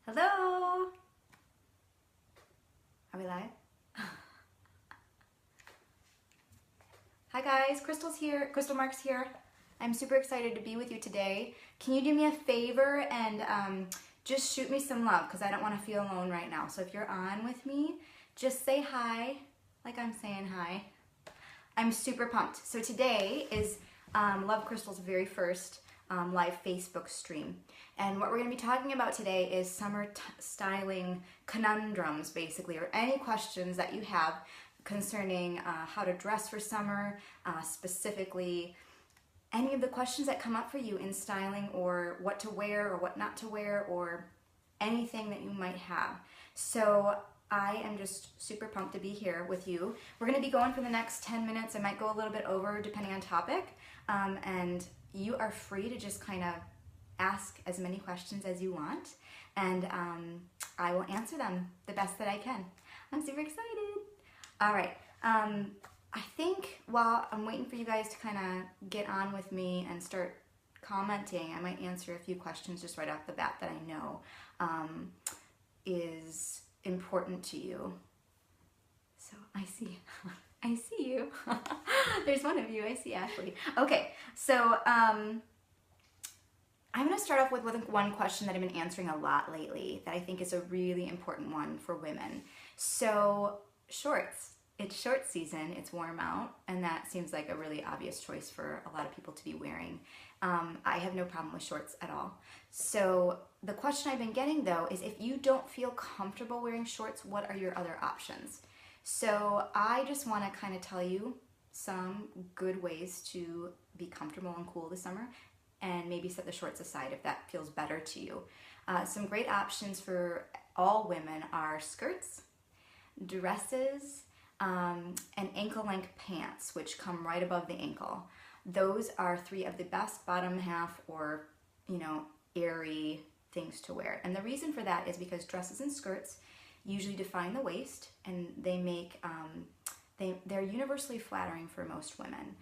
Hello? Are we live? Hi guys, Krystle's here, Krystle Marks here. I'm super excited to be with you today. Can you do me a favor and just shoot me some love because I don't want to feel alone right now. So if you're on with me, just say hi, like I'm saying hi. I'm super pumped. So today is Love Krystle's very first live Facebook stream. And what we're going to be talking about today is summer styling conundrums, basically, or any questions that you have concerning how to dress for summer, specifically any of the questions that come up for you in styling, or what to wear or what not to wear, or anything that you might have. So I am just super pumped to be here with you. We're going to be going for the next 10 minutes. I might go a little bit over depending on topic, and you are free to just kind of ask as many questions as you want, and I will answer them the best that I can. I'm super excited. All right, I think while I'm waiting for you guys to kind of get on with me and start commenting, I might answer a few questions just right off the bat that I know is important to you. So I see you. There's one of you. I see Ashley. Okay, so I'm going to start off with one question that I've been answering a lot lately that I think is a really important one for women. So shorts. It's short season, it's warm out, and that seems like a really obvious choice for a lot of people to be wearing. I have no problem with shorts at all. So the question I've been getting though is, if you don't feel comfortable wearing shorts, what are your other options? So I just want to kind of tell you some good ways to be comfortable and cool this summer, and maybe set the shorts aside if that feels better to you. Some great options for all women are skirts, dresses, and ankle-length pants, which come right above the ankle. Those are three of the best bottom half, or airy things to wear. And the reason for that is because dresses and skirts usually define the waist, and they make they're universally flattering for most women.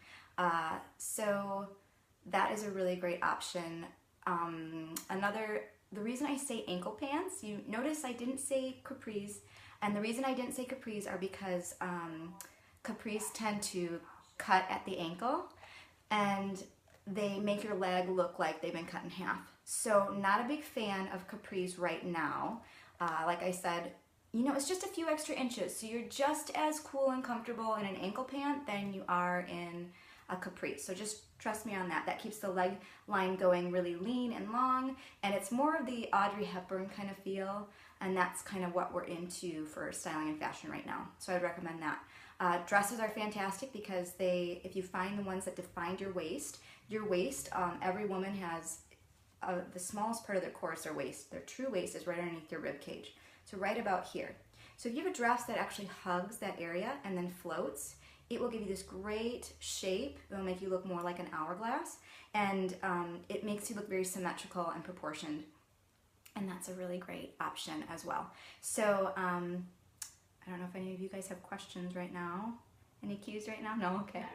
So that is a really great option. The reason I say ankle pants, you notice I didn't say capris, and the reason I didn't say capris are because capris tend to cut at the ankle, and they make your leg look like they've been cut in half. So not a big fan of capris right now. Like I said, it's just a few extra inches, so you're just as cool and comfortable in an ankle pant than you are in a capri. So just trust me on that. That keeps the leg line going really lean and long, and it's more of the Audrey Hepburn kind of feel, and that's kind of what we're into for styling and fashion right now. So I'd recommend that. Dresses are fantastic because if you find the ones that define your waist, every woman has the smallest part of their core is their waist. Their true waist is right underneath your rib cage. So right about here. So if you have a dress that actually hugs that area and then floats, it will give you this great shape. It will make you look more like an hourglass, and it makes you look very symmetrical and proportioned, and that's a really great option as well. So I don't know if any of you guys have questions right now. Any cues right now? No? Okay.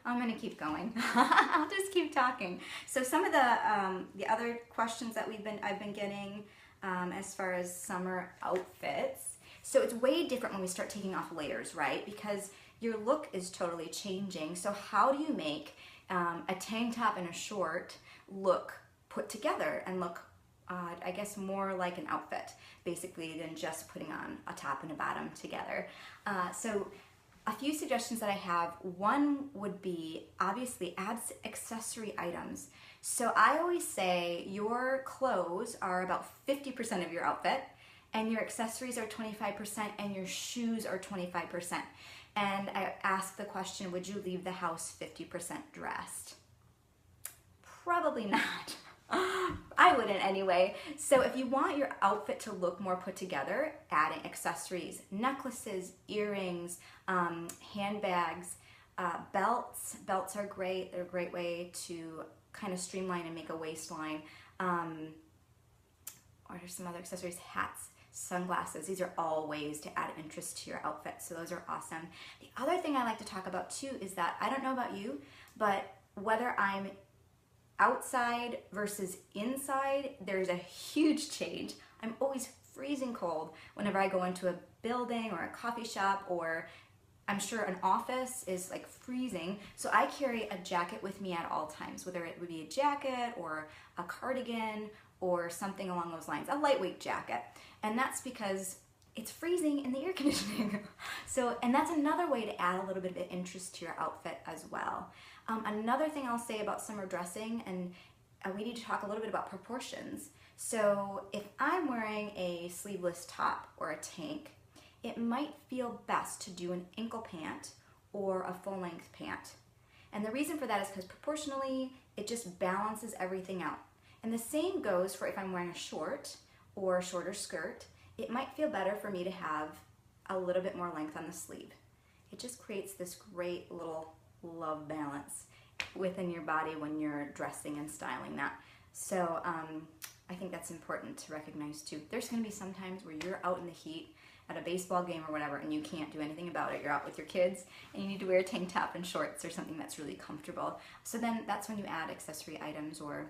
I'm going to keep going. I'll just keep talking. So some of the other questions that I've been getting as far as summer outfits. So it's way different when we start taking off layers, right? Because your look is totally changing. So how do you make a tank top and a short look put together and look, I guess, more like an outfit, basically, than just putting on a top and a bottom together? So a few suggestions that I have. One would be, obviously, add accessory items. So I always say your clothes are about 50% of your outfit, and your accessories are 25%, and your shoes are 25%. And I ask the question, would you leave the house 50% dressed? Probably not. I wouldn't anyway. So if you want your outfit to look more put together, adding accessories, necklaces, earrings, handbags, belts. Belts are great. They're a great way to kind of streamline and make a waistline. Or there's some other accessories, hats, sunglasses. These are all ways to add interest to your outfit, so those are awesome. The other thing I like to talk about too is that, I don't know about you, but whether I'm outside versus inside, there's a huge change. I'm always freezing cold whenever I go into a building or a coffee shop, or I'm sure an office is like freezing. So I carry a jacket with me at all times, whether it would be a jacket or a cardigan or something along those lines, a lightweight jacket. And that's because it's freezing in the air conditioning. So, and that's another way to add a little bit of interest to your outfit as well. Another thing I'll say about summer dressing, and we need to talk a little bit about proportions. So if I'm wearing a sleeveless top or a tank, it might feel best to do an ankle pant or a full-length pant. And the reason for that is because proportionally, it just balances everything out. And the same goes for if I'm wearing a short or a shorter skirt. It might feel better for me to have a little bit more length on the sleeve. It just creates this great little love balance within your body when you're dressing and styling that. So I think that's important to recognize too. There's gonna be some times where you're out in the heat at a baseball game or whatever and you can't do anything about it. You're out with your kids and you need to wear a tank top and shorts or something that's really comfortable. So then that's when you add accessory items or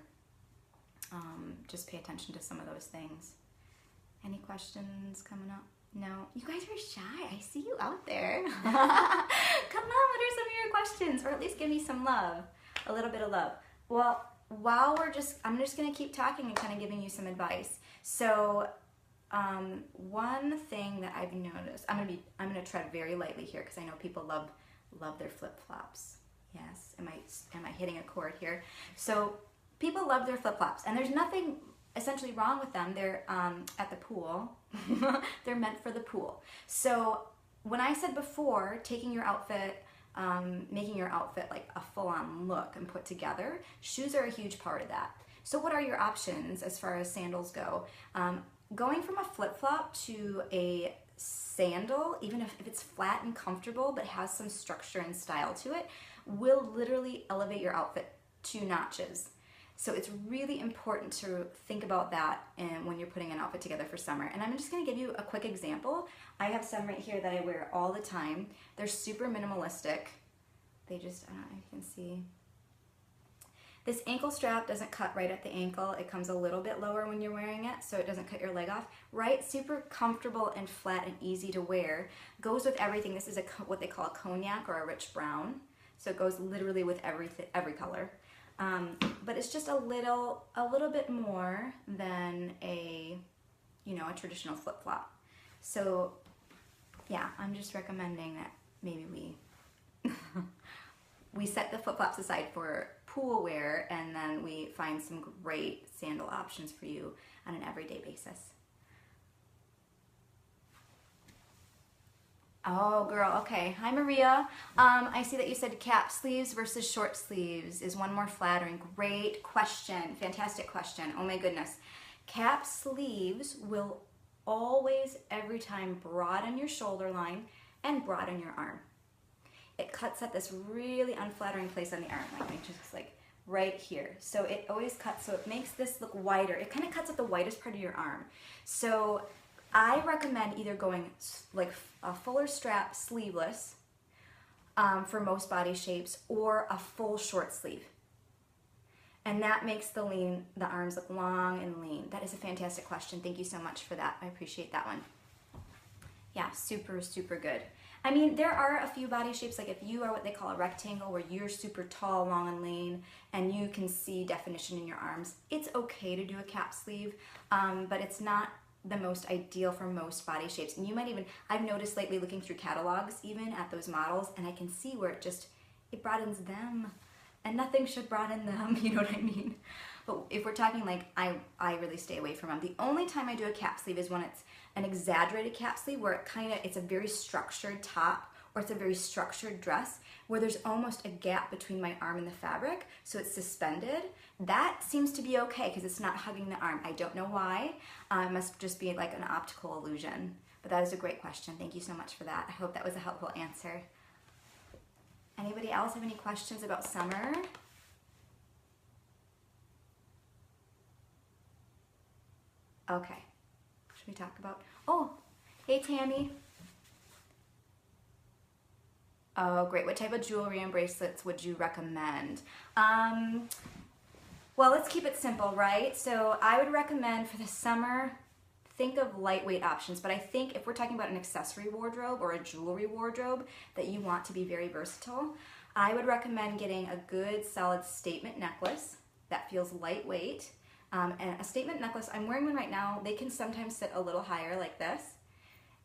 just pay attention to some of those things. Any questions coming up? No? You guys are shy. I see you out there. Come on, what are some of your questions? Or at least give me some love. A little bit of love. Well, while I'm just going to keep talking and kind of giving you some advice. So one thing that I've noticed, I'm going to tread very lightly here because I know people love their flip-flops. Yes. Am I hitting a chord here? So people love their flip-flops, and there's nothing essentially wrong with them. They're at the pool. They're meant for the pool. So when I said before, taking your outfit, making your outfit like a full-on look and put together, shoes are a huge part of that. So what are your options as far as sandals go? Going from a flip-flop to a sandal, even if it's flat and comfortable but has some structure and style to it, will literally elevate your outfit 2 notches. So it's really important to think about that when you're putting an outfit together for summer. And I'm just going to give you a quick example. I have some right here that I wear all the time. They're super minimalistic. They just, I don't know if you can see. This ankle strap doesn't cut right at the ankle. It comes a little bit lower when you're wearing it, so it doesn't cut your leg off. Right? Super comfortable and flat and easy to wear. Goes with everything. This is what they call a cognac or a rich brown. So it goes literally with every color. But it's just a little bit more than a traditional flip-flop. So yeah, I'm just recommending that maybe we set the flip-flops aside for pool wear, and then we find some great sandal options for you on an everyday basis. Oh, girl, okay. Hi, Maria. I see that you said cap sleeves versus short sleeves. Is one more flattering? Great question. Fantastic question. Oh my goodness. Cap sleeves will always, every time, broaden your shoulder line and broaden your arm. It cuts at this really unflattering place on the arm, like just like right here. So it always cuts, so it makes this look wider. It kind of cuts at the widest part of your arm. So I recommend either going like a fuller strap sleeveless for most body shapes, or a full short sleeve. And that makes the arms look long and lean. That is a fantastic question. Thank you so much for that. I appreciate that one. Yeah, super, super good. I mean, there are a few body shapes, like if you are what they call a rectangle, where you're super tall, long, and lean, and you can see definition in your arms, it's okay to do a cap sleeve, but it's not the most ideal for most body shapes. And you might even, I've noticed lately looking through catalogs even at those models, and I can see where it broadens them, and nothing should broaden them, you know what I mean? But if we're talking like, I really stay away from them. The only time I do a cap sleeve is when it's an exaggerated cap sleeve, where it's a very structured top, or it's a very structured dress, where there's almost a gap between my arm and the fabric, so it's suspended. That seems to be okay because it's not hugging the arm. I don't know why. It must just be like an optical illusion. But that is a great question. Thank you so much for that. I hope that was a helpful answer. Anybody else have any questions about summer? Okay. Should we talk about, oh, hey Tammy. Oh, great. What type of jewelry and bracelets would you recommend? Well, let's keep it simple, right? So I would recommend for the summer, think of lightweight options, but I think if we're talking about an accessory wardrobe or a jewelry wardrobe that you want to be very versatile, I would recommend getting a good solid statement necklace that feels lightweight. And a statement necklace, I'm wearing one right now, they can sometimes sit a little higher like this.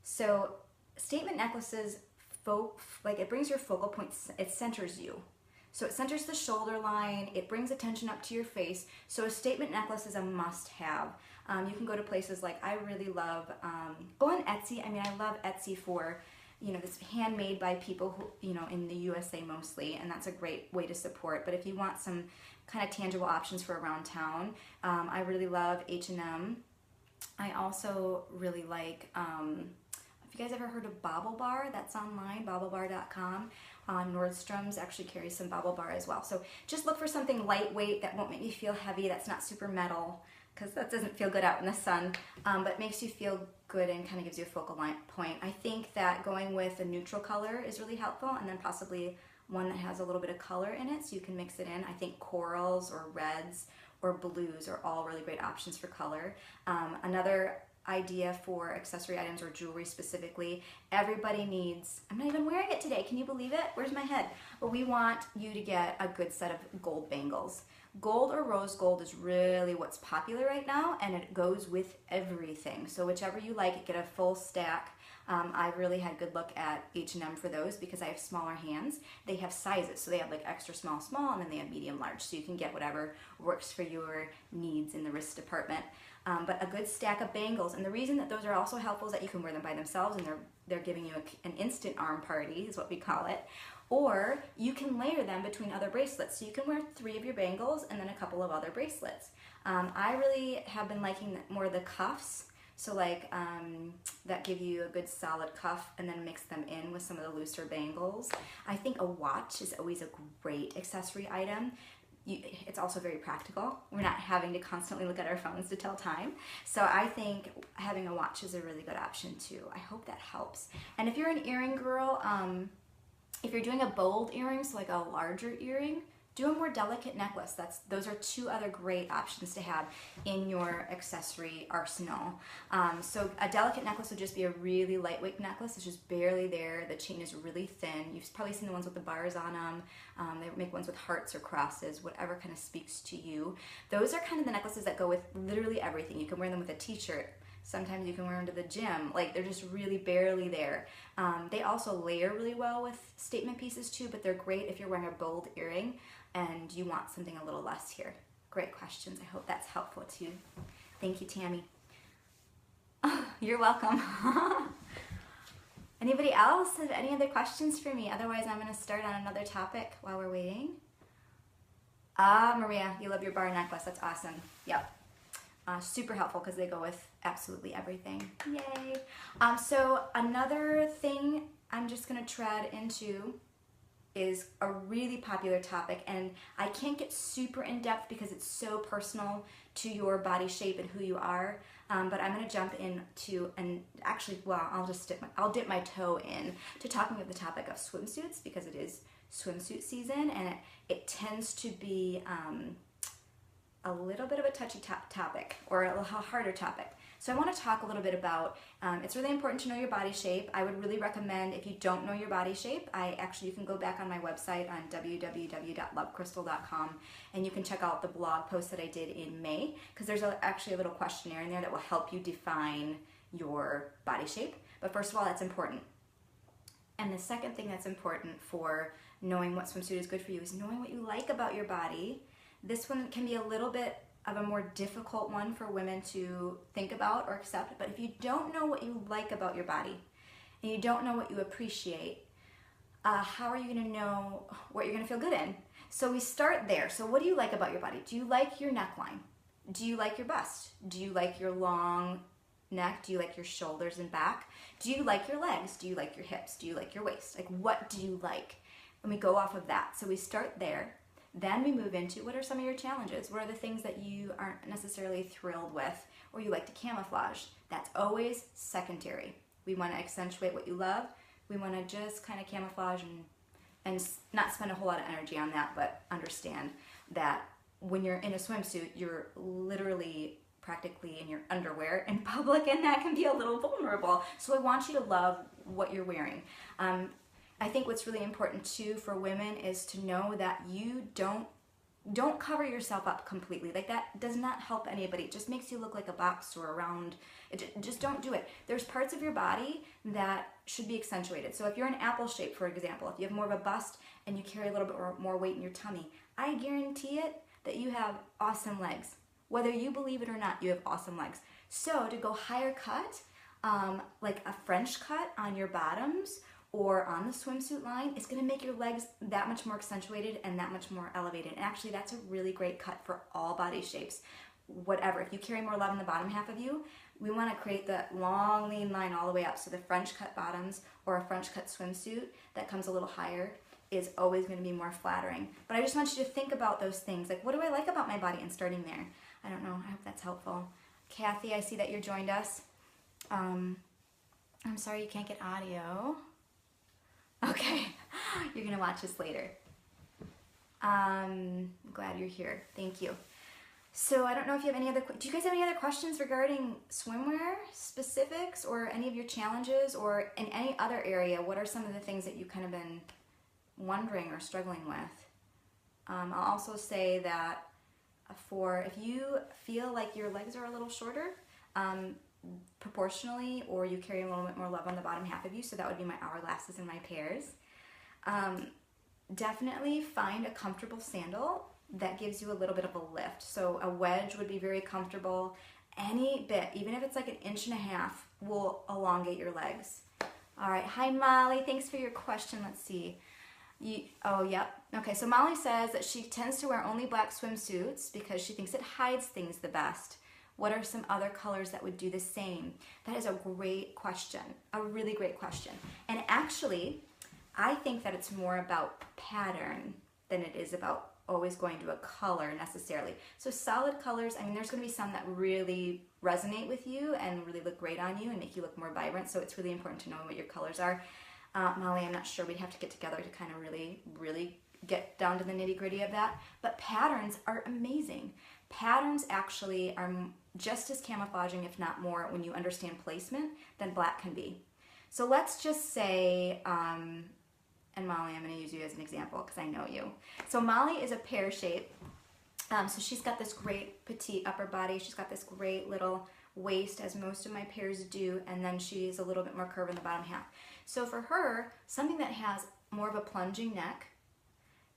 So statement necklaces, like it brings your focal point, it centers you. So it centers the shoulder line, it brings attention up to your face. So a statement necklace is a must-have. You can go to places like, I really love, go on Etsy. I mean, I love Etsy for, you know, this handmade by people who, you know, in the USA mostly, and that's a great way to support. But if you want some kind of tangible options for around town, I really love H&M. I also really like, if you guys ever heard of Bobble Bar, that's online, babblebar.com. Nordstrom's actually carries some Bobble Bar as well. So just look for something lightweight that won't make you feel heavy, that's not super metal, because that doesn't feel good out in the sun, but makes you feel good and kind of gives you a focal point. I think that going with a neutral color is really helpful, and then possibly one that has a little bit of color in it so you can mix it in. I think corals or reds or blues are all really great options for color. Another idea for accessory items or jewelry specifically, everybody needs, I'm not even wearing it today, can you believe it? Where's my head? But we want you to get a good set of gold bangles. Gold or rose gold is really what's popular right now, and it goes with everything. So whichever you like, get a full stack. I really had good look at H&M for those because I have smaller hands. They have sizes, so they have like extra small, and then they have medium, large. So you can get whatever works for your needs in the wrist department. But a good stack of bangles, and the reason that those are also helpful is that you can wear them by themselves, and they're giving you an instant arm party, is what we call it. Or you can layer them between other bracelets. So you can wear 3 of your bangles and then a couple of other bracelets. I really have been liking more the cuffs. So like that give you a good solid cuff and then mix them in with some of the looser bangles. I think a watch is always a great accessory item. It's also very practical. We're not having to constantly look at our phones to tell time. So I think having a watch is a really good option too. I hope that helps. And if you're an earring girl, if you're doing a bold earring, so like a larger earring, do a more delicate necklace. Those are 2 other great options to have in your accessory arsenal. So a delicate necklace would just be a really lightweight necklace. It's just barely there. The chain is really thin. You've probably seen the ones with the bars on them. They make ones with hearts or crosses, whatever kind of speaks to you. Those are kind of the necklaces that go with literally everything. You can wear them with a t-shirt. Sometimes you can wear them to the gym. Like, they're just really barely there. They also layer really well with statement pieces too, but they're great if you're wearing a bold earring and you want something a little less here. Great questions. I hope that's helpful too. Thank you, Tammy. Oh, you're welcome. Anybody else have any other questions for me? Otherwise, I'm going to start on another topic while we're waiting. Maria, you love your bar necklace. That's awesome. Yep. Super helpful because they go with absolutely everything. Yay. So another thing I'm just going to tread into is a really popular topic, and I can't get super in depth because it's so personal to your body shape and who you are, but I'm going to jump into, and actually, well, I'll dip my toe in to talking about the topic of swimsuits because it is swimsuit season, and it tends to be a little bit of a touchy topic, or a little harder topic. So I want to talk a little bit about, it's really important to know your body shape. I would really recommend, if you don't know your body shape, you can go back on my website on www.lovekrystle.com, and you can check out the blog post that I did in May, because there's actually a little questionnaire in there that will help you define your body shape. But first of all, that's important. And the second thing that's important for knowing what swimsuit is good for you is knowing what you like about your body. This one can be a little bit of a more difficult one for women to think about or accept, but if you don't know what you like about your body and you don't know what you appreciate, how are you going to know what you're going to feel good in? So we start there. So what do you like about your body? Do you like your neckline? Do you like your bust? Do you like your long neck? Do you like your shoulders and back? Do you like your legs? Do you like your hips? Do you like your waist? Like, what do you like? And we go off of that. So we start there. Then we move into, what are some of your challenges? What are the things that you aren't necessarily thrilled with or you like to camouflage? That's always secondary. We want to accentuate what you love. We want to just kind of camouflage and not spend a whole lot of energy on that, but understand that when you're in a swimsuit, you're literally practically in your underwear in public, and that can be a little vulnerable. So I want you to love what you're wearing. I think what's really important too for women is to know that you don't cover yourself up completely. Like, that does not help anybody. It just makes you look like a box or a round. Just don't do it. There's parts of your body that should be accentuated. So if you're an apple shape, for example, if you have more of a bust and you carry a little bit more weight in your tummy, I guarantee it that you have awesome legs. Whether you believe it or not, you have awesome legs. So to go higher cut, like a French cut on your bottoms or on the swimsuit line, it's gonna make your legs that much more accentuated and that much more elevated. And actually, that's a really great cut for all body shapes. Whatever, if you carry more love in the bottom half of you, we wanna create the long, lean line all the way up. So the French cut bottoms or a French cut swimsuit that comes a little higher is always gonna be more flattering. But I just want you to think about those things. Like, what do I like about my body? And starting there. I don't know, I hope that's helpful. Kathy, I see that you joined us. I'm sorry you can't get audio. Okay, you're gonna watch this later. I'm glad you're here, thank you. So I don't know if you have any other, do you guys have any other questions regarding swimwear specifics or any of your challenges, or in any other area? What are some of the things that you've kind of been wondering or struggling with? I'll also say that if you feel like your legs are a little shorter, proportionally, or you carry a little bit more love on the bottom half of you, so that would be my hourglasses and my pairs. Definitely find a comfortable sandal that gives you a little bit of a lift. So a wedge would be very comfortable. Any bit, even if it's like 1.5 inches, will elongate your legs. All right, hi Molly, thanks for your question. Let's see. Oh, yep. Okay, so Molly says that she tends to wear only black swimsuits because she thinks it hides things the best. What are some other colors that would do the same? That is a great question, a really great question. And actually, I think that it's more about pattern than it is about always going to a color necessarily. So solid colors, I mean, there's gonna be some that really resonate with you and really look great on you and make you look more vibrant, so it's really important to know what your colors are. Molly, I'm not sure, we'd have to get together to kind of really get down to the nitty gritty of that, but patterns are amazing. Patterns actually are just as camouflaging, if not more, when you understand placement than black can be. So let's just say, and Molly, I'm going to use you as an example because I know you. So Molly is a pear shape. So she's got this great petite upper body. She's got this great little waist, as most of my pairs do, and then she's a little bit more curved in the bottom half. So for her, something that has more of a plunging neck,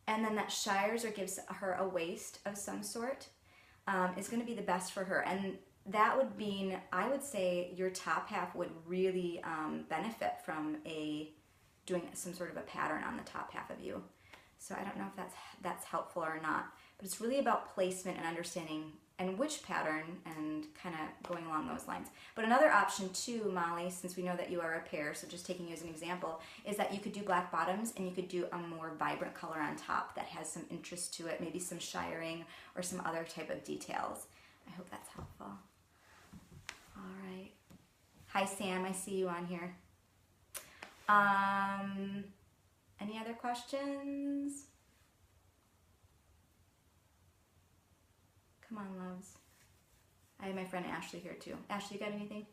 and then that shires or gives her a waist of some sort, is going to be the best for her. And that would mean, I would say, your top half would really benefit from doing some sort of a pattern on the top half of you. So I don't know if that's helpful or not, but it's really about placement and understanding and which pattern and kind of going along those lines. But another option too, Molly, since we know that you are a pair, so just taking you as an example, is that you could do black bottoms and you could do a more vibrant color on top that has some interest to it, maybe some shiring or some other type of details. I hope that's helpful. All right. Hi Sam, I see you on here. Any other questions? Come on, loves. I have my friend Ashley here too. Ashley, you got anything?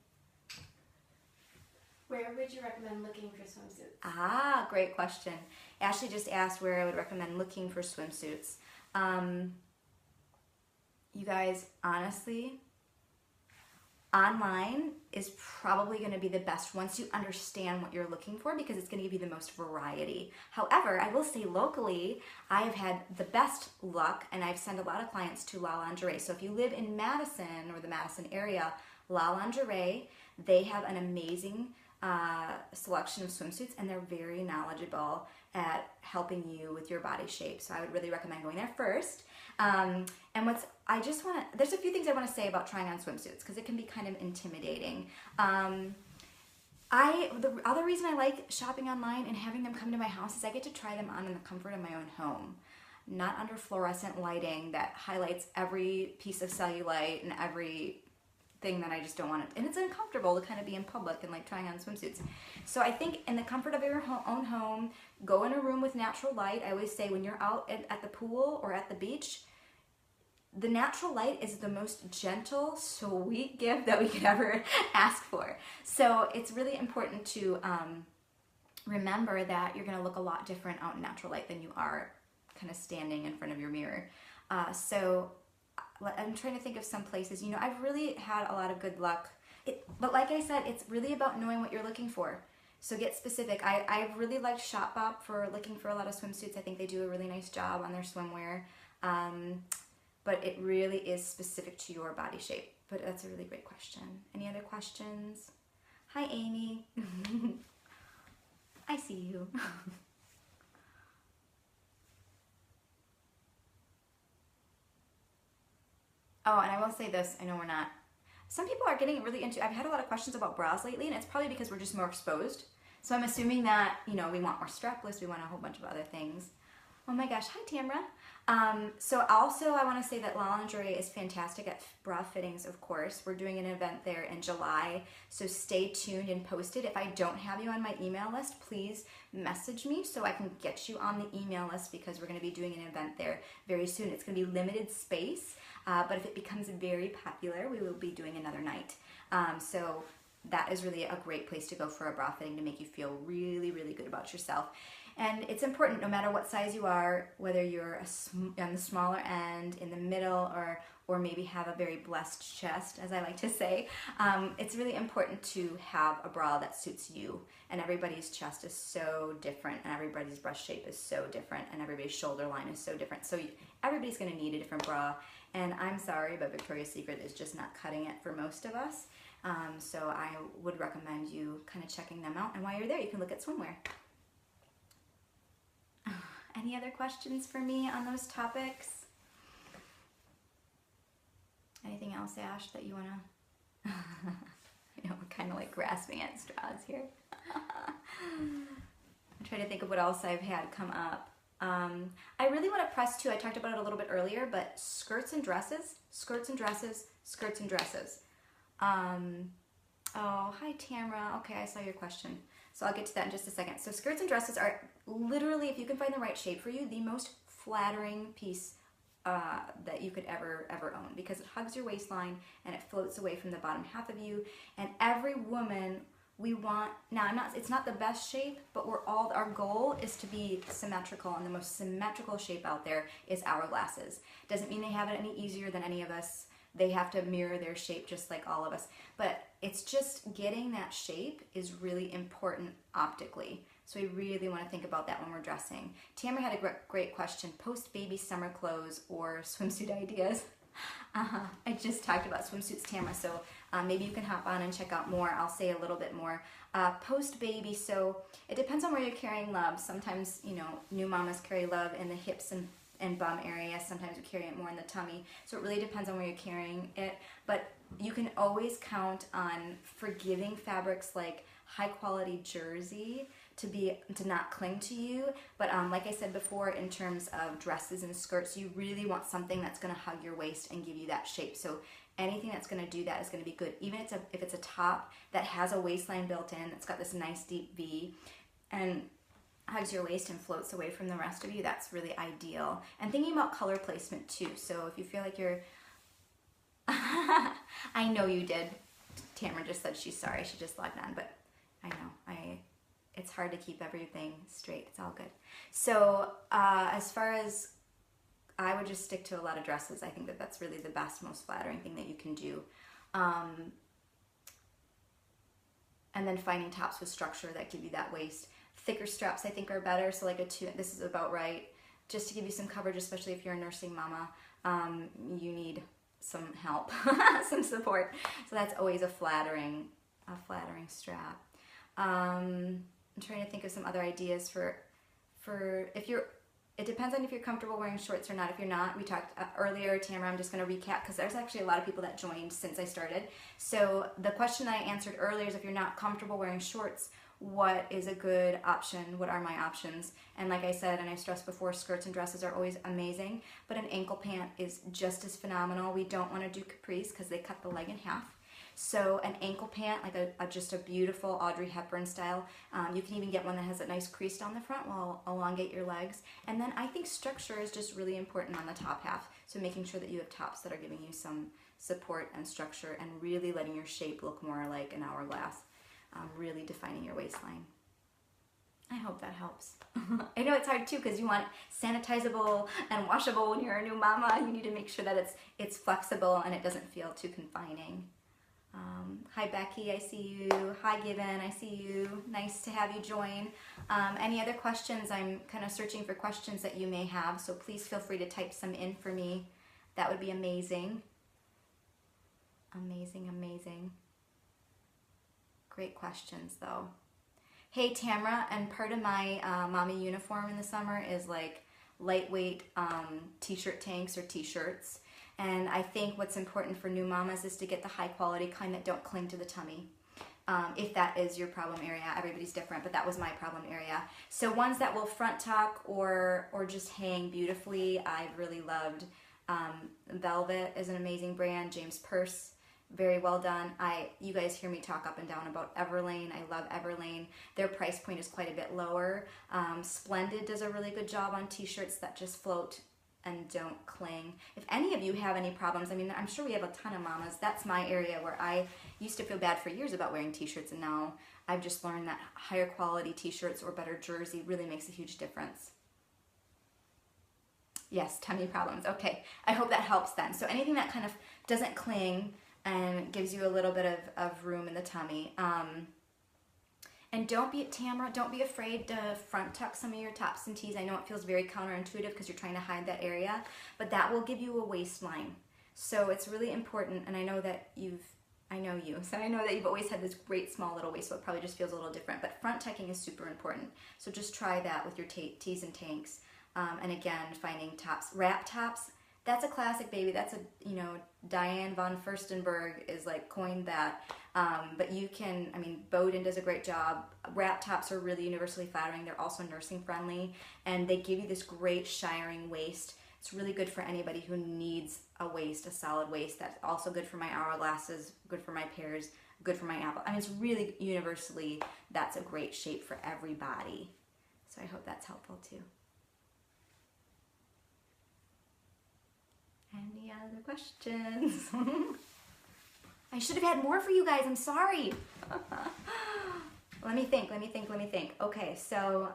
Where would you recommend looking for swimsuits? Ah, great question. Ashley just asked where I would recommend looking for swimsuits. You guys, honestly, online is probably going to be the best once you understand what you're looking for, because it's going to give you the most variety. However, I will say locally, I have had the best luck, and I've sent a lot of clients to La Lingerie. So if you live in Madison or the Madison area, La Lingerie, they have an amazing selection of swimsuits, and they're very knowledgeable at helping you with your body shape. So I would really recommend going there first. There's a few things I want to say about trying on swimsuits because it can be kind of intimidating. The other reason I like shopping online and having them come to my house is I get to try them on in the comfort of my own home, not under fluorescent lighting that highlights every piece of cellulite and every thing that I just don't want it. And it's uncomfortable to kind of be in public and like trying on swimsuits. So I think in the comfort of your own home, go in a room with natural light. I always say when you're out at the pool or at the beach, the natural light is the most gentle, sweet gift that we could ever ask for. So it's really important to remember that you're going to look a lot different out in natural light than you are kind of standing in front of your mirror. So I'm trying to think of some places. You know, I've really had a lot of good luck. But like I said, it's really about knowing what you're looking for. So get specific. I've really liked Shopbop for looking for a lot of swimsuits. I think they do a really nice job on their swimwear. But it really is specific to your body shape. But that's a really great question. Any other questions? Hi, Amy. I see you. Oh, and I will say this. I know we're not. Some people are getting really into, I've had a lot of questions about bras lately, and it's probably because we're just more exposed. So I'm assuming that, you know, we want more strapless, we want a whole bunch of other things. Oh my gosh, hi Tamra. So also I want to say that La Lingerie is fantastic at bra fittings, of course. We're doing an event there in July, so stay tuned and posted. If I don't have you on my email list, please message me so I can get you on the email list, because we're going to be doing an event there very soon. It's going to be limited space, but if it becomes very popular, we will be doing another night. So that is really a great place to go for a bra fitting to make you feel really, really good about yourself. And it's important, no matter what size you are, whether you're on the smaller end, in the middle, or maybe have a very blessed chest, as I like to say, it's really important to have a bra that suits you. And everybody's chest is so different, and everybody's breast shape is so different, and everybody's shoulder line is so different. So everybody's going to need a different bra. And I'm sorry, but Victoria's Secret is just not cutting it for most of us. So I would recommend you kind of checking them out. And while you're there, you can look at swimwear. Any other questions for me on those topics? Anything else, Ash, that you want to... You know, we're kind of like grasping at straws here. I'm trying to think of what else I've had come up. I really want to press too, I talked about it a little bit earlier, but skirts and dresses, skirts and dresses, skirts and dresses. Oh, hi Tamra. Okay, I saw your question. So I'll get to that in just a second. So skirts and dresses are literally, if you can find the right shape for you, the most flattering piece that you could ever own, because it hugs your waistline and it floats away from the bottom half of you. And every woman, we want, now it's not the best shape, but our goal is to be symmetrical, and the most symmetrical shape out there is hourglasses. Doesn't mean they have it any easier than any of us. They have to mirror their shape just like all of us. But it's just getting that shape is really important optically. So we really want to think about that when we're dressing. Tamara had a great question. Post-baby summer clothes or swimsuit ideas? I just talked about swimsuits, Tamara, so maybe you can hop on and check out more. I'll say a little bit more. Post-baby, so it depends on where you're carrying love. Sometimes, you know, new mamas carry love in the hips and bum area. Sometimes we carry it more in the tummy. So it really depends on where you're carrying it. But you can always count on forgiving fabrics like high quality jersey to not cling to you. But like I said before, in terms of dresses and skirts, you really want something that's going to hug your waist and give you that shape. So anything that's going to do that is going to be good. Even if it's a top that has a waistline built in, that's got this nice deep V and hugs your waist and floats away from the rest of you, that's really ideal. And thinking about color placement too. So if you feel like you're... I know you did. Tamara just said she's sorry. She just logged on, but I know. It's hard to keep everything straight. It's all good. So as far as, I would just stick to a lot of dresses. I think that's really the best, most flattering thing that you can do. And then finding tops with structure that give you that waist. Thicker straps I think are better. So like this is about right. Just to give you some coverage, especially if you're a nursing mama, you need some help, some support. So that's always a flattering strap. I'm trying to think of some other ideas for if you're, it depends on if you're comfortable wearing shorts or not. If you're not, we talked earlier, Tamara, I'm just going to recap because there's actually a lot of people that joined since I started. So the question I answered earlier is if you're not comfortable wearing shorts, what is a good option? What are my options? And like I said, and I stressed before, skirts and dresses are always amazing, but an ankle pant is just as phenomenal. We don't want to do capris because they cut the leg in half. So an ankle pant, like just a beautiful Audrey Hepburn style. You can even get one that has a nice crease down the front will elongate your legs. And then I think structure is just really important on the top half. So making sure that you have tops that are giving you some support and structure and really letting your shape look more like an hourglass, really defining your waistline. I hope that helps. I know it's hard too because you want sanitizable and washable when you're a new mama. You need to make sure that it's flexible and it doesn't feel too confining. Hi Becky, I see you. Hi Given, I see you. Nice to have you join. Any other questions? I'm kind of searching for questions that you may have, so please feel free to type some in for me. That would be amazing. Amazing, amazing. Great questions though. Hey Tamra, and part of my mommy uniform in the summer is like lightweight t-shirt tanks or t-shirts. And I think what's important for new mamas is to get the high quality kind that don't cling to the tummy. If that is your problem area, everybody's different, but that was my problem area. So ones that will front tuck or just hang beautifully, I've really loved. Velvet is an amazing brand. James Purse, very well done. You guys hear me talk up and down about Everlane. I love Everlane. Their price point is quite a bit lower. Splendid does a really good job on t-shirts that just float and don't cling. If any of you have any problems, I mean, I'm sure we have a ton of mamas. That's my area where I used to feel bad for years about wearing t-shirts, and now I've just learned that higher quality t-shirts or better jersey really makes a huge difference. Yes, tummy problems. Okay, I hope that helps then. So anything that kind of doesn't cling and gives you a little bit of room in the tummy. And don't be, Tamara, don't be afraid to front tuck some of your tops and tees. I know it feels very counterintuitive because you're trying to hide that area, but that will give you a waistline. So it's really important, and I know that I know that you've always had this great small little waist, so it probably just feels a little different, but front tucking is super important. So just try that with your tees and tanks. And again, finding tops, wrap tops, that's a classic, baby. That's a, Diane von Furstenberg is like coined that. But you can, Bowden does a great job. Wrap tops are really universally flattering. They're also nursing friendly, and they give you this great shiring waist. It's really good for anybody who needs a waist, a solid waist. That's also good for my hourglasses, good for my pears, good for my apple. It's really universally, that's a great shape for everybody. So I hope that's helpful too. Any other questions? I should have had more for you guys. I'm sorry. Let me think. Okay, so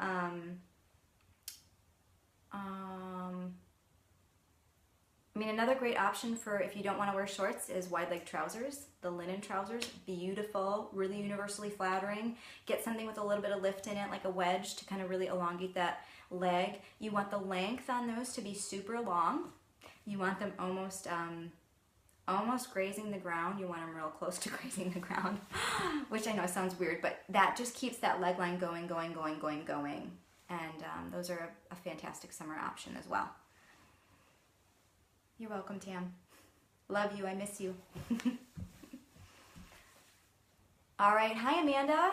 another great option for if you don't want to wear shorts is wide leg trousers. The linen trousers, beautiful, really universally flattering. Get something with a little bit of lift in it, like a wedge, to kind of really elongate that leg. You want the length on those to be super long. You want them almost grazing the ground. You want them real close to grazing the ground, which I know sounds weird, but that just keeps that leg line going. And those are a fantastic summer option as well. You're welcome, Tam. Love you. I miss you. All right. Hi, Amanda.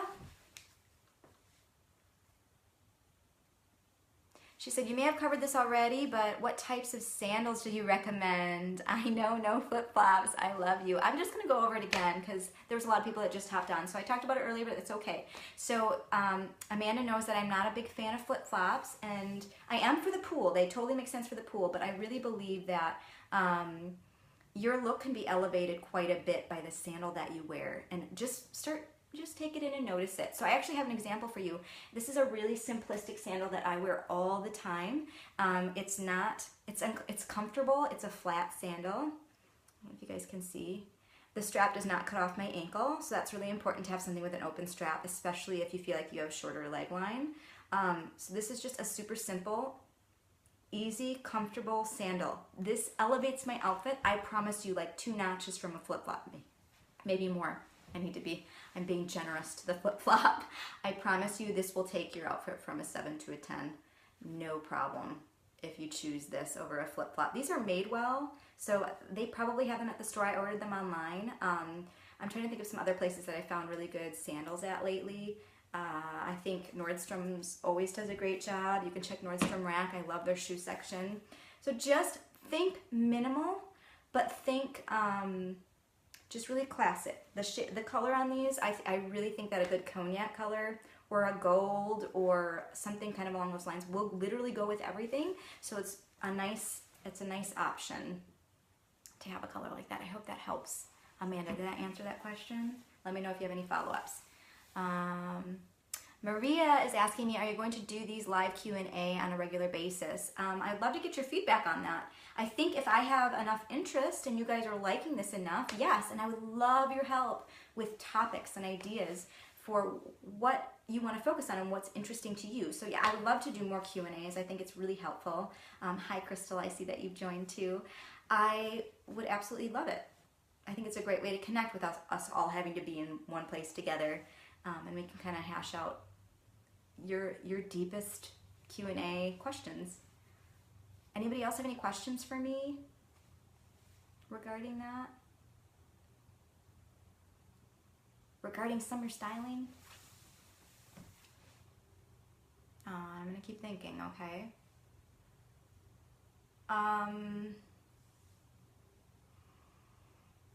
She said, you may have covered this already, but what types of sandals do you recommend? I know, no flip-flops. I love you. I'm just going to go over it again because there was a lot of people that just hopped on. So I talked about it earlier, but it's okay. So Amanda knows that I'm not a big fan of flip-flops, and I am for the pool. They totally make sense for the pool, but I really believe that your look can be elevated quite a bit by the sandal that you wear. And just take it in and notice it. So I actually have an example for you. This is a really simplistic sandal that I wear all the time. It's comfortable. It's a flat sandal. I don't know if you guys can see. The strap does not cut off my ankle, so that's really important to have something with an open strap, especially if you feel like you have shorter leg line. So this is just a super simple, easy, comfortable sandal. This elevates my outfit. I promise you, like 2 notches from a flip-flop, maybe more. I'm being generous to the flip-flop. I promise you this will take your outfit from a 7 to a 10. No problem if you choose this over a flip-flop. These are made well, so they probably have them at the store. I ordered them online. I'm trying to think of some other places that I found really good sandals at lately. I think Nordstrom's always does a great job. You can check Nordstrom Rack. I love their shoe section. So just think minimal, but think just really classic. The color on these, I really think that a good cognac color or a gold or something kind of along those lines will literally go with everything. So it's a nice option to have a color like that. I hope that helps. Amanda, did that answer that question? Let me know if you have any follow-ups. Maria is asking me, are you going to do these live Q&A on a regular basis? I'd love to get your feedback on that. I think if I have enough interest and you guys are liking this enough, yes, and I would love your help with topics and ideas for what you want to focus on and what's interesting to you. So yeah, I would love to do more Q&As. I think it's really helpful. Hi, Krystle, I see that you've joined too. I would absolutely love it. I think it's a great way to connect without us all having to be in one place together, and we can kind of hash out your deepest Q&A questions. Anybody else have any questions for me regarding that? Regarding summer styling? I'm gonna keep thinking, okay?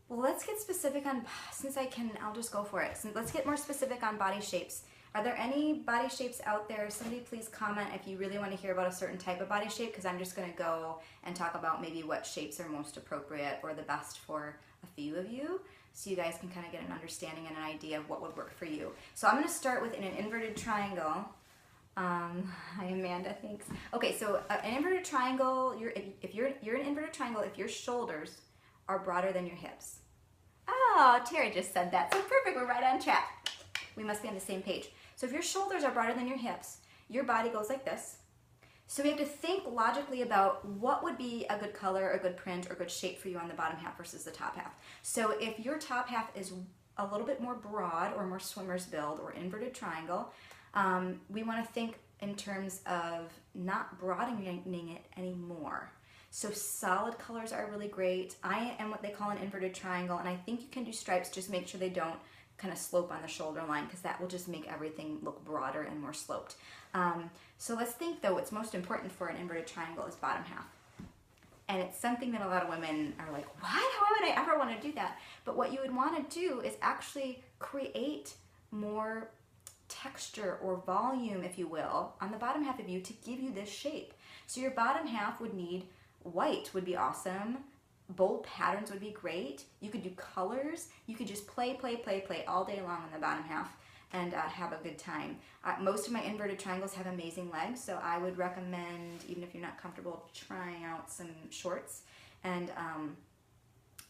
Well, let's get specific on, since I can, I'll just go for it. So let's get more specific on body shapes. Are there any body shapes out there? Somebody please comment if you really want to hear about a certain type of body shape, because I'm just going to go and talk about maybe what shapes are most appropriate or the best for a few of you, so you guys can kind of get an understanding and an idea of what would work for you. So I'm going to start with an inverted triangle. Hi Amanda, thanks. Okay, so an inverted triangle, if you're an inverted triangle if your shoulders are broader than your hips. Oh, Terry just said that. So perfect, we're right on track. We must be on the same page. So if your shoulders are broader than your hips, your body goes like this. So we have to think logically about what would be a good color, a good print, or good shape for you on the bottom half versus the top half. So if your top half is a little bit more broad or more swimmer's build or inverted triangle, we want to think in terms of not broadening it anymore. So solid colors are really great. I am what they call an inverted triangle, and I think you can do stripes, just make sure they don't kind of slope on the shoulder line, because that will just make everything look broader and more sloped. So let's think though, what's most important for an inverted triangle is bottom half. And it's something that a lot of women are like, what? How would I ever want to do that? But what you would want to do is actually create more texture or volume, if you will, on the bottom half of you to give you this shape. So your bottom half would need white, would be awesome. Bold patterns would be great. You could do colors. You could just play all day long on the bottom half and have a good time. Most of my inverted triangles have amazing legs, so I would recommend, even if you're not comfortable, trying out some shorts. And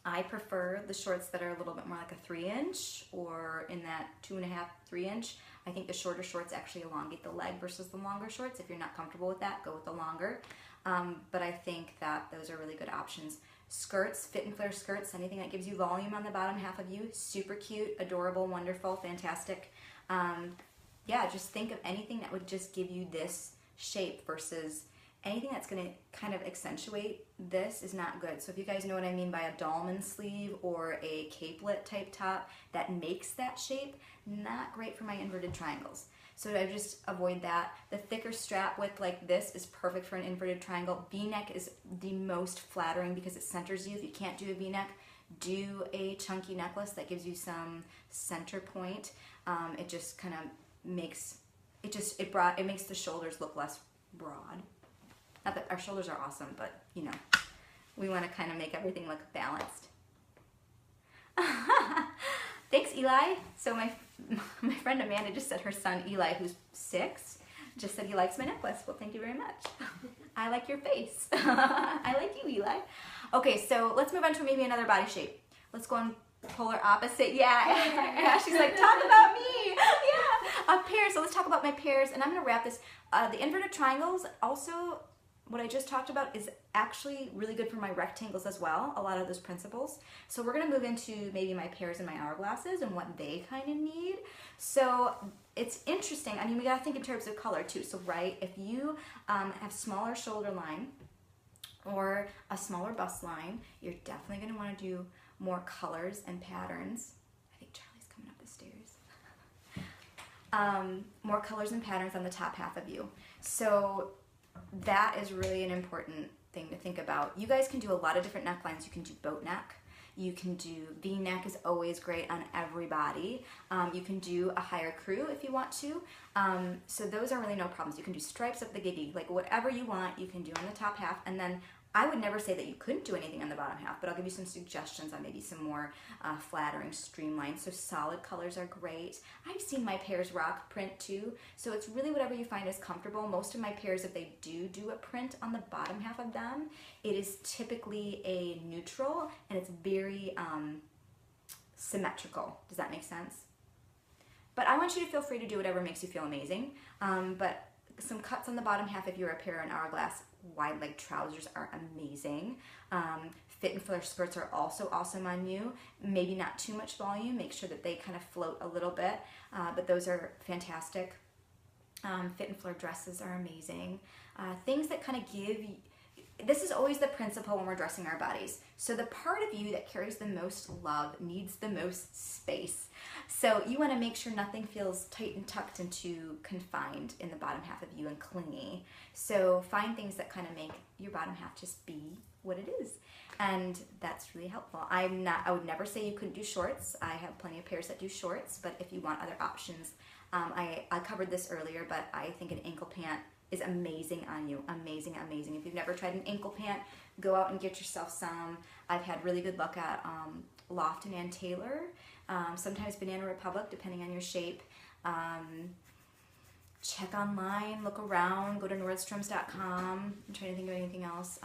I prefer the shorts that are a little bit more like a 3-inch or in that 2.5, 3-inch. I think the shorter shorts actually elongate the leg versus the longer shorts. If you're not comfortable with that, go with the longer. But I think that those are really good options. Skirts, fit and flare skirts, anything that gives you volume on the bottom half of you, super cute, adorable, wonderful, fantastic. Yeah, just think of anything that would just give you this shape versus anything that's going to kind of accentuate this is not good. So if you guys know what I mean by a dolman sleeve or a capelet type top that makes that shape, not great for my inverted triangles. So I just avoid that. The thicker strap width like this is perfect for an inverted triangle. V-neck is the most flattering because it centers you. If you can't do a V-neck, do a chunky necklace that gives you some center point. It just kind of makes it makes the shoulders look less broad. Not that our shoulders are awesome, but you know, we want to kind of make everything look balanced. Thanks, Eli. So my friend Amanda just said her son Eli, who's 6, just said he likes my necklace. Well, thank you very much. I like your face. I like you, Eli. Okay, so let's move on to maybe another body shape. Let's go on polar opposite. Yeah, she's like, talk about me. Yeah, pairs. So let's talk about my pairs, and I'm gonna wrap this. The inverted triangles also, what I just talked about is actually really good for my rectangles as well, a lot of those principles. So we're gonna move into maybe my pairs and my hourglasses and what they kind of need. So it's interesting, I mean, we gotta think in terms of color too. So right, if you have smaller shoulder line or a smaller bust line, you're definitely gonna wanna do more colors and patterns. I think Charlie's coming up the stairs. More colors and patterns on the top half of you. So that is really an important thing to think about. You guys can do a lot of different necklines. You can do boat neck. You can do V-neck is always great on everybody. You can do a higher crew if you want to. So those are really no problems. You can do stripes up the giggy, like whatever you want, you can do on the top half. And then I would never say that you couldn't do anything on the bottom half, but I'll give you some suggestions on maybe some more flattering streamlines. So solid colors are great. I've seen my pairs rock print too, so it's really whatever you find is comfortable. Most of my pairs, if they do a print on the bottom half of them, it is typically a neutral, and it's very symmetrical. Does that make sense? But I want you to feel free to do whatever makes you feel amazing. But some cuts on the bottom half if you're a pair in Hourglass wide leg trousers are amazing. Fit and flare skirts are also awesome on you. Maybe not too much volume. Make sure that they kind of float a little bit, but those are fantastic. Fit and flare dresses are amazing. Things that kind of give you, this is always the principle when we're dressing our bodies. So the part of you that carries the most love needs the most space. So you want to make sure nothing feels tight and tucked into confined in the bottom half of you and clingy. So find things that kind of make your bottom half just be what it is. And that's really helpful. I would never say you couldn't do shorts. I have plenty of pairs that do shorts, but if you want other options, I covered this earlier, but I think an ankle pant is amazing on you. Amazing, amazing. If you've never tried an ankle pant, go out and get yourself some. I've had really good luck at Loft and Ann Taylor, sometimes Banana Republic, depending on your shape. Check online, look around, go to Nordstroms.com. I'm trying to think of anything else.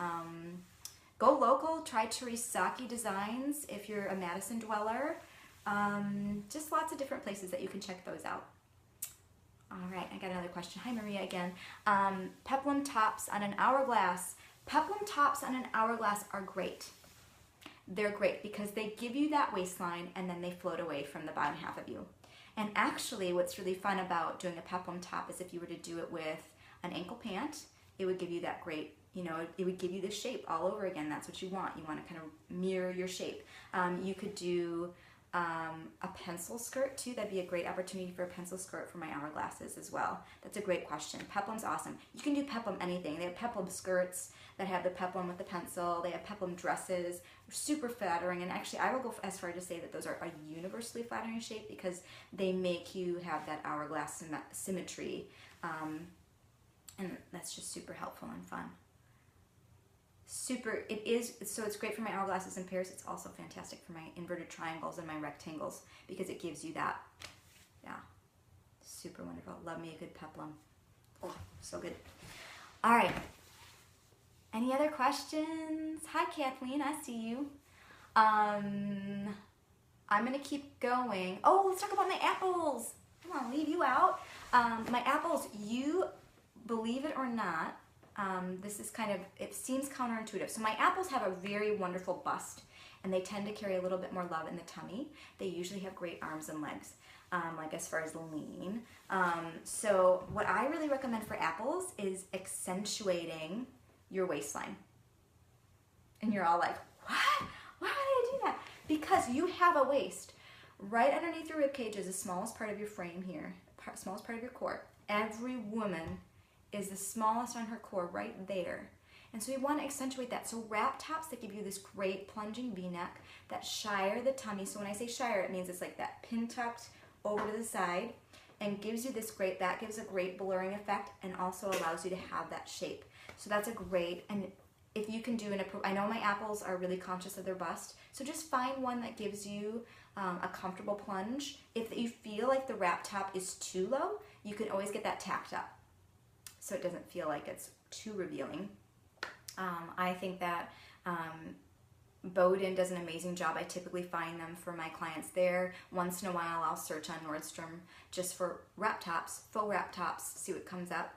Go local, try Teresaki Designs if you're a Madison dweller. Just lots of different places that you can check those out. All right, I got another question. Hi, Maria again. Peplum tops on an Hourglass. Peplum tops on an Hourglass are great. They're great because they give you that waistline and then they float away from the bottom half of you. And actually, what's really fun about doing a peplum top is if you were to do it with an ankle pant, it would give you that great, you know, it would give you the shape all over again. That's what you want. You want to kind of mirror your shape. You could do a pencil skirt too. That'd be a great opportunity for a pencil skirt for my Hourglasses as well. That's a great question. Peplum's awesome. You can do peplum anything. They have peplum skirts that have the peplum with the pencil. They have peplum dresses, super flattering. And actually, I will go as far to say that those are a universally flattering shape because they make you have that Hourglass symmetry. And that's just super helpful and fun. Super, it is, so it's great for my Hourglasses and pairs. It's also fantastic for my inverted triangles and my rectangles because it gives you that, yeah, super wonderful. Love me a good peplum. Oh, so good. All right. Any other questions? Hi, Kathleen, I see you. I'm going to keep going. Oh, let's talk about my apples. I don't want to leave you out. My apples, you, believe it or not, this is kind of, it seems counterintuitive. So my apples have a very wonderful bust and they tend to carry a little bit more love in the tummy. They usually have great arms and legs, like as far as lean. So what I really recommend for apples is accentuating your waistline. And you're all like, what? Why would I do that? Because you have a waist. Right underneath your rib cage is the smallest part of your frame here, smallest part of your core. Every woman is the smallest on her core right there. And so you want to accentuate that. So wrap tops that give you this great plunging V-neck that shire the tummy. So when I say shire, it means it's like that pin tucked over to the side and gives you this great, that gives a great blurring effect and also allows you to have that shape. So that's a great, and if you can do I know my apples are really conscious of their bust, so just find one that gives you a comfortable plunge. If you feel like the wrap top is too low, you can always get that tacked up, so it doesn't feel like it's too revealing. I think that Bowden does an amazing job. I typically find them for my clients there. Once in a while, I'll search on Nordstrom just for wrap tops, faux wrap tops, see what comes up.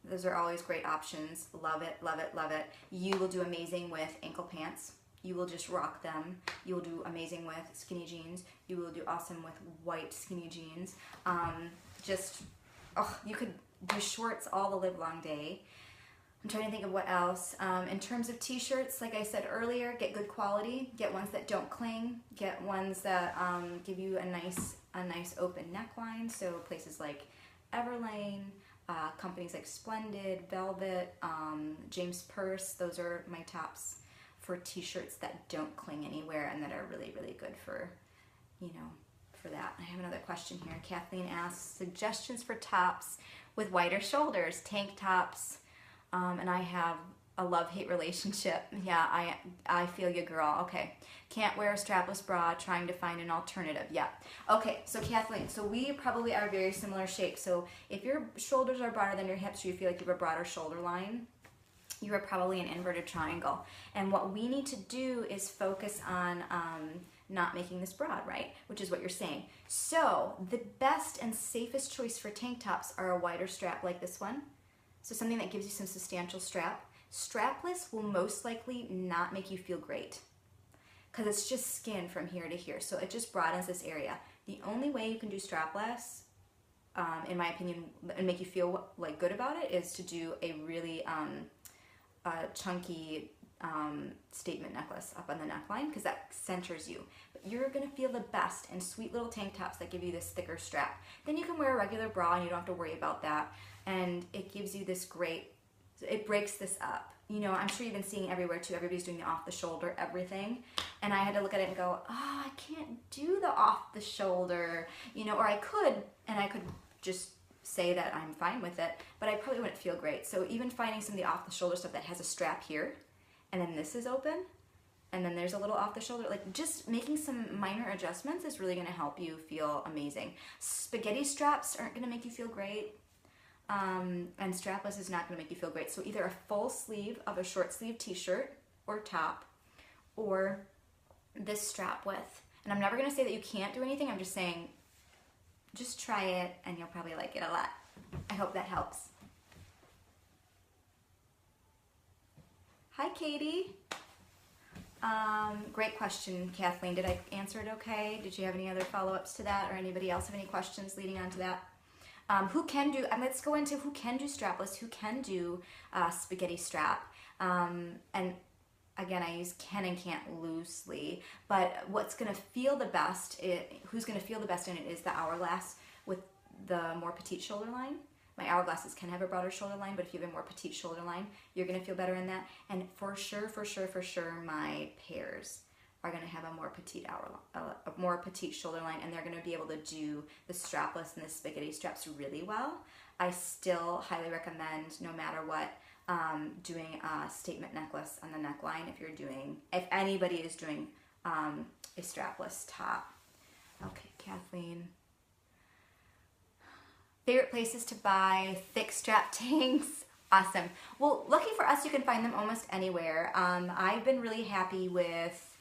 Those are always great options. Love it, love it, love it. You will do amazing with ankle pants. You will just rock them. You will do amazing with skinny jeans. You will do awesome with white skinny jeans. You could do shorts all the live long day. I'm trying to think of what else. In terms of t-shirts, like I said earlier, get good quality. Get ones that don't cling. Get ones that give you a nice open neckline. So places like Everlane, companies like Splendid, Velvet, James Purse, those are my tops for t-shirts that don't cling anywhere and that are really, really good for, you know, for that. I have another question here. Kathleen asks, suggestions for tops with wider shoulders, tank tops, and I have a love-hate relationship. Yeah, I feel you, girl. Okay. Can't wear a strapless bra, trying to find an alternative. Yeah. Okay, so Kathleen, so we probably are very similar shape. So if your shoulders are broader than your hips, or you feel like you have a broader shoulder line, you are probably an inverted triangle. And what we need to do is focus on not making this broad, right? Which is what you're saying. So the best and safest choice for tank tops are a wider strap like this one. So something that gives you some substantial strap. Strapless will most likely not make you feel great because it's just skin from here to here. So it just broadens this area. The only way you can do strapless, in my opinion, and make you feel like good about it is to do a really chunky statement necklace up on the neckline because that centers you. But you're gonna feel the best in sweet little tank tops that give you this thicker strap. Then you can wear a regular bra and you don't have to worry about that. And it gives you this great, it breaks this up. You know, I'm sure you've been seeing everywhere too. Everybody's doing the off the shoulder everything. And I had to look at it and go, oh, I can't do the off the shoulder, you know, or I could, and I could just say that I'm fine with it, but I probably wouldn't feel great. So even finding some of the off the shoulder stuff that has a strap here, and then this is open, and then there's a little off the shoulder, like just making some minor adjustments is really gonna help you feel amazing. Spaghetti straps aren't gonna make you feel great. And strapless is not going to make you feel great. So either a full sleeve of a short sleeve t-shirt or top, or this strap width. And I'm never going to say that you can't do anything. I'm just saying, just try it and you'll probably like it a lot. I hope that helps. Hi, Katie. Great question, Kathleen. Did I answer it okay? Did you have any other follow-ups to that, or anybody else have any questions leading on to that? Who can do, let's go into who can do strapless, who can do spaghetti strap. And again, I use can and can't loosely, but what's going to feel the best, who's going to feel the best in it is the hourglass with the more petite shoulder line. My hourglasses can have a broader shoulder line, but if you have a more petite shoulder line, you're going to feel better in that. And for sure, my pairs are going to have a more petite shoulder line, and they're going to be able to do the strapless and the spaghetti straps really well. I still highly recommend, no matter what, doing a statement necklace on the neckline if anybody is doing a strapless top. Okay, Kathleen. Favorite places to buy thick strap tanks? Awesome. Well, lucky for us, you can find them almost anywhere. I've been really happy with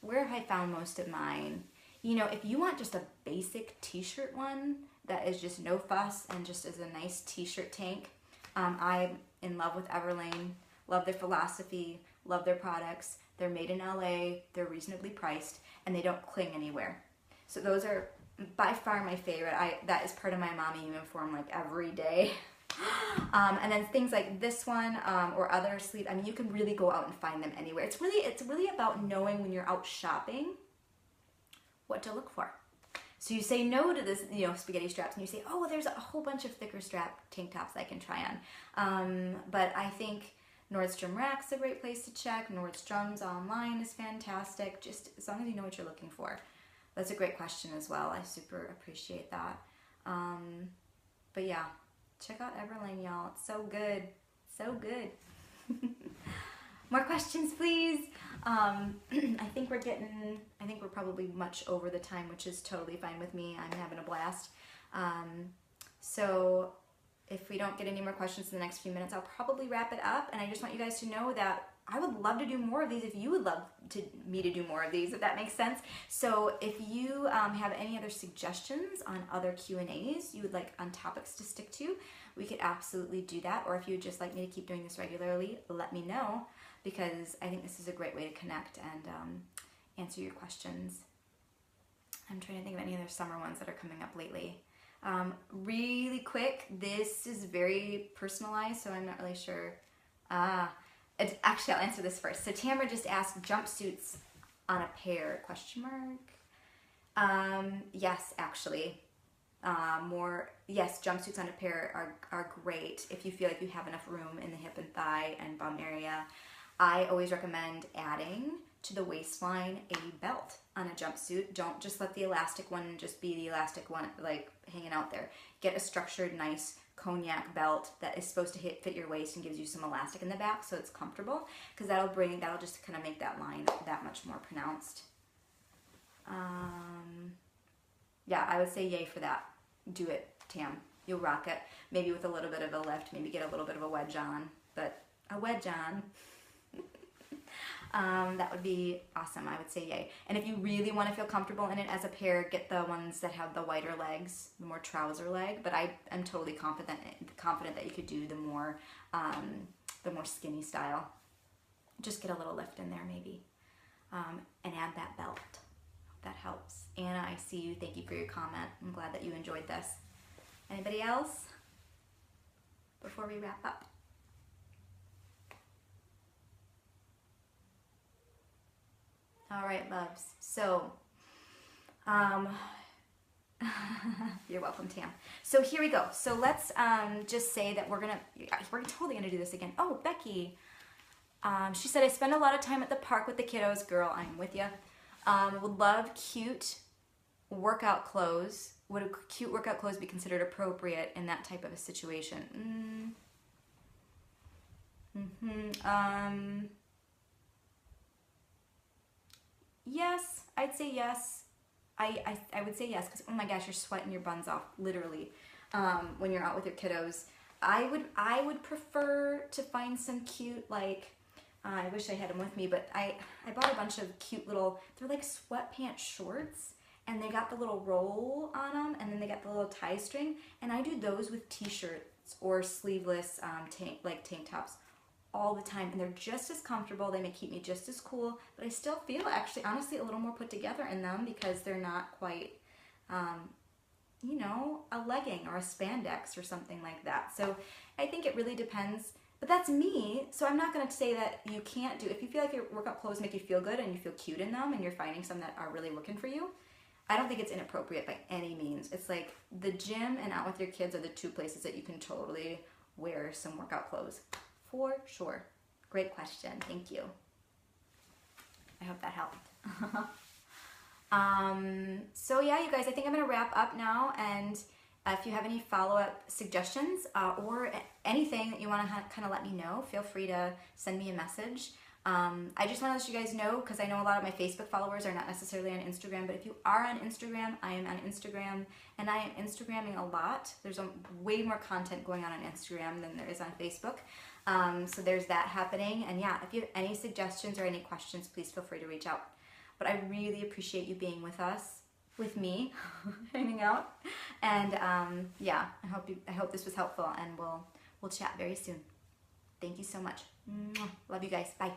where have I found most of mine. You know, if you want just a basic t-shirt one that is just no fuss and just is a nice t-shirt tank, I'm in love with Everlane, love their philosophy, love their products. They're made in LA, they're reasonably priced, and they don't cling anywhere. So those are by far my favorite. That is part of my mommy uniform like every day. And then things like this one or other sleeve, I mean, you can really go out and find them anywhere. It's really about knowing when you're out shopping what to look for. So you say no to this, you know, spaghetti straps, and you say, oh, well, there's a whole bunch of thicker strap tank tops I can try on. But I think Nordstrom Rack's a great place to check. Nordstrom's online is fantastic, just as long as you know what you're looking for. That's a great question as well. I super appreciate that. But yeah. Check out Everlane, y'all. It's so good. So good. More questions, please. I think we're probably much over the time, which is totally fine with me. I'm having a blast. So if we don't get any more questions in the next few minutes, I'll probably wrap it up. And I just want you guys to know that I would love to do more of these if you would love me to do more of these, if that makes sense. So if you have any other suggestions on other Q&As you would like on topics to stick to, we could absolutely do that. Or if you would just like me to keep doing this regularly, let me know, because I think this is a great way to connect and answer your questions. I'm trying to think of any other summer ones that are coming up lately. Really quick, this is very personalized, so I'm not really sure. Actually, I'll answer this first. So Tamara just asked, jumpsuits on a pair, question mark? Yes, actually. Yes, jumpsuits on a pair are great if you feel like you have enough room in the hip and thigh and bum area. I always recommend adding to the waistline a belt on a jumpsuit. Don't just let the elastic one just be the elastic one like hanging out there. Get a structured, nice cognac belt that is supposed to fit your waist and gives you some elastic in the back so it's comfortable, because that'll just kind of make that line that much more pronounced. Yeah, I would say yay for that. Do it, Tam. You'll rock it. Maybe with a little bit of a lift, maybe get a little bit of a wedge on, but a wedge on. That would be awesome. I would say yay. And if you really want to feel comfortable in it as a pair, get the ones that have the wider legs, the more trouser leg. But I am totally confident that you could do the more skinny style. Just get a little lift in there maybe, and add that belt. Hope that helps. Anna, I see you. Thank you for your comment. I'm glad that you enjoyed this. Anybody else before we wrap up? All right, loves. So, you're welcome, Tam. So here we go. So let's just say that we're totally gonna do this again. Oh, Becky. She said, I spend a lot of time at the park with the kiddos. Girl, I'm with you. Would love cute workout clothes. Would a cute workout clothes be considered appropriate in that type of a situation? Yes, I'd say yes. I would say yes, because oh my gosh, you're sweating your buns off, literally, when you're out with your kiddos. I would prefer to find some cute, like, I wish I had them with me, but I bought a bunch of cute little, they're like sweatpants shorts, and they got the little roll on them, and then they got the little tie string, and I do those with t-shirts or sleeveless tank tops all the time, and they're just as comfortable. They may keep me just as cool, but I still feel actually honestly a little more put together in them because they're not quite you know, a legging or a spandex or something like that. So I think it really depends, but that's me, so I'm not going to say that you can't do. If you feel like your workout clothes make you feel good and you feel cute in them and you're finding some that are really working for you, I don't think it's inappropriate by any means. It's like the gym and out with your kids are the two places that you can totally wear some workout clothes. For sure. Great question. Thank you. I hope that helped. So yeah, you guys, I think I'm going to wrap up now. And if you have any follow-up suggestions or anything that you want to kind of let me know, feel free to send me a message. I just want to let you guys know, because I know a lot of my Facebook followers are not necessarily on Instagram, but if you are on Instagram, I am on Instagram, and I am Instagramming a lot. There's way more content going on Instagram than there is on Facebook. So there's that happening. And yeah, if you have any suggestions or any questions, please feel free to reach out. But I really appreciate you being with us, with me, hanging out. And yeah, I hope this was helpful, and we'll chat very soon. Thank you so much. Love you guys. Bye.